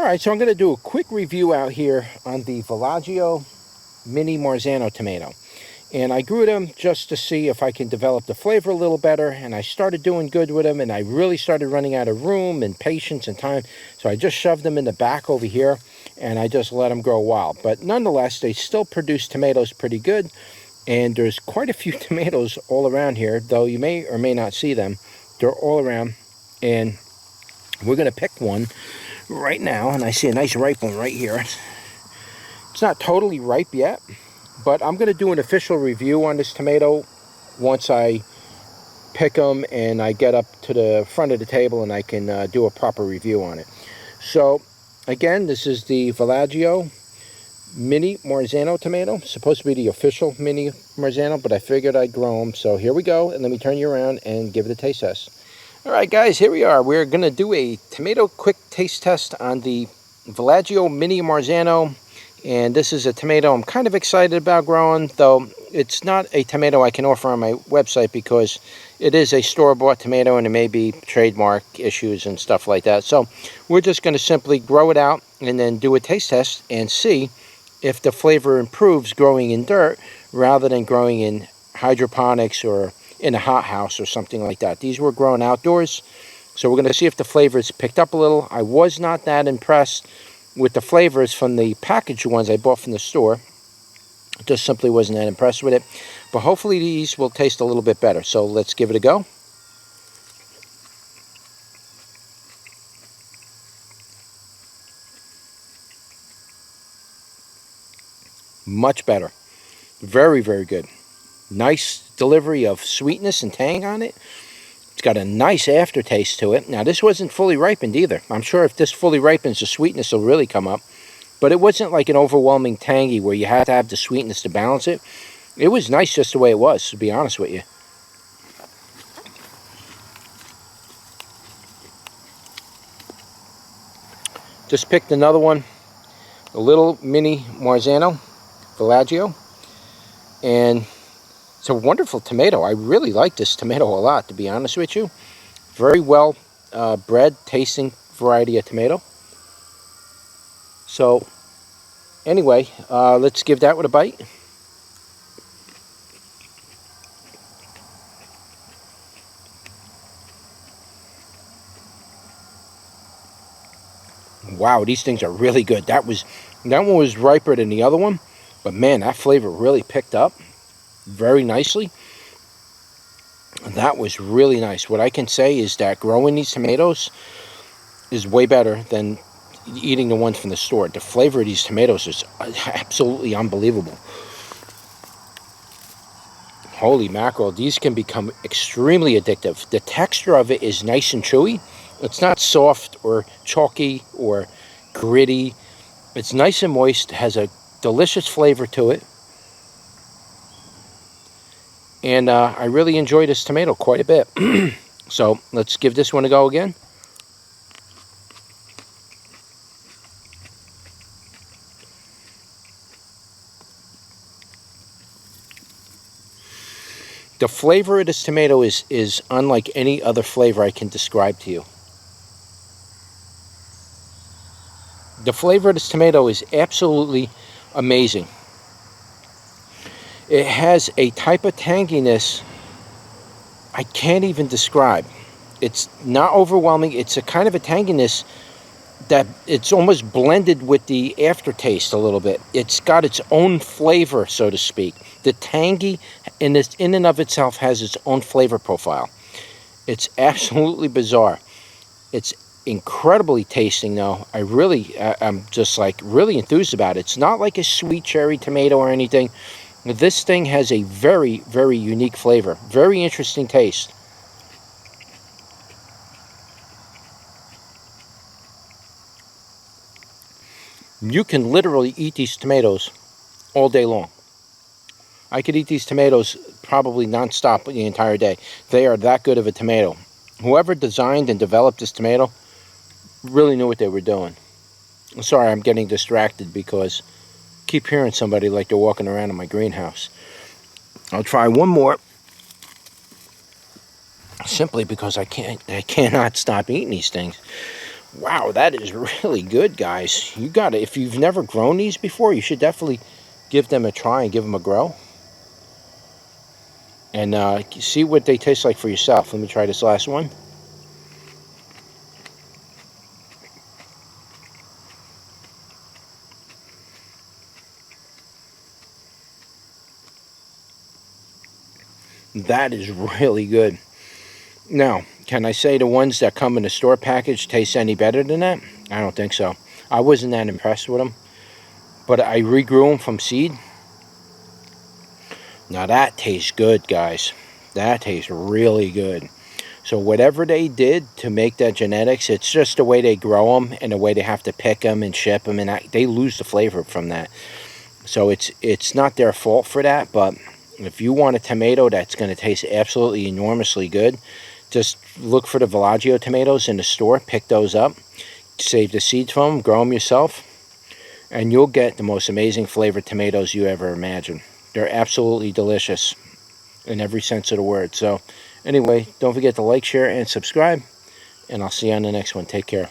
Alright, so I'm going to do a quick review out here on the Villagio Mini Marzano Tomato. And I grew them just to see if I can develop the flavor a little better, and I started doing good with them, and I really started running out of room and patience and time. So I just shoved them in the back over here, and I just let them grow wild. But nonetheless, they still produce tomatoes pretty good, and there's quite a few tomatoes all around here, though you may or may not see them. They're all around, and we're going to pick one right now, and I see a nice ripe one right here. It's not totally ripe yet, but I'm going to do an official review on this tomato once I pick them and I get up to the front of the table and I can do a proper review on it. So again, this is the Villagio Mini Marzano Tomato. Supposed to be the official Mini Marzano, but I figured I'd grow them. So here we go, and let me turn you around and give it a taste test. Alright guys, here we are. We're going to do a tomato quick taste test on the Villagio Mini Marzano. And this is a tomato I'm kind of excited about growing, though it's not a tomato I can offer on my website because it is a store-bought tomato and there may be trademark issues and stuff like that. So we're just going to simply grow it out and then do a taste test and see if the flavor improves growing in dirt rather than growing in hydroponics or in a hothouse or something like that. These were grown outdoors, so we're going to see if the flavors picked up a little. I was not that impressed with the flavors from the packaged ones I bought from the store. Just simply wasn't that impressed with it, but hopefully these will taste a little bit better. So let's give it a go. Much better. Very, very good. Nice delivery of sweetness and tang on it. It's got a nice aftertaste to it. Now, this wasn't fully ripened either. I'm sure if this fully ripens, the sweetness will really come up. But it wasn't like an overwhelming tangy where you had to have the sweetness to balance it. It was nice just the way it was, to be honest with you. Just picked another one. A little mini Marzano Villagio. And it's a wonderful tomato. I really like this tomato a lot, to be honest with you. Very well bred, tasting variety of tomato. So, anyway, let's give that one a bite. Wow, these things are really good. That one was riper than the other one, but man, that flavor really picked up very nicely. That was really nice. What I can say is that growing these tomatoes is way better than eating the ones from the store. The flavor of these tomatoes is absolutely unbelievable. Holy mackerel, these can become extremely addictive. The texture of it is nice and chewy. It's not soft or chalky or gritty. It's nice and moist, has a delicious flavor to it. And I really enjoy this tomato quite a bit. So let's give this one a go again. The flavor of this tomato is unlike any other flavor I can describe to you. The flavor of this tomato is absolutely amazing. It has a type of tanginess I can't even describe. It's not overwhelming. It's a kind of a tanginess that it's almost blended with the aftertaste a little bit. It's got its own flavor, so to speak. The tangy in and of itself has its own flavor profile. It's absolutely bizarre. It's incredibly tasting though. I'm just like really enthused about it. It's not like a sweet cherry tomato or anything. This thing has a very, very unique flavor. Very interesting taste. You can literally eat these tomatoes all day long. I could eat these tomatoes probably non-stop the entire day. They are that good of a tomato. Whoever designed and developed this tomato really knew what they were doing. I'm sorry, I'm getting distracted because I keep hearing somebody like they're walking around in my greenhouse. I'll try one more, simply because I cannot stop eating these things. Wow, that is really good, guys. You got it. If you've never grown these before, you should definitely give them a try and give them a grow. And see what they taste like for yourself. Let me try this last one. That is really good. Now, can I say the ones that come in the store package taste any better than that? I don't think so. I wasn't that impressed with them. But I regrew them from seed. Now that tastes good, guys. That tastes really good. So whatever they did to make that genetics, it's just the way they grow them and the way they have to pick them and ship them, and they lose the flavor from that. So it's not their fault for that, but if you want a tomato that's going to taste absolutely enormously good, just look for the Villagio tomatoes in the store, pick those up, save the seeds from them, grow them yourself, and you'll get the most amazing flavored tomatoes you ever imagined. They're absolutely delicious in every sense of the word. So anyway, don't forget to like, share, and subscribe, and I'll see you on the next one. Take care.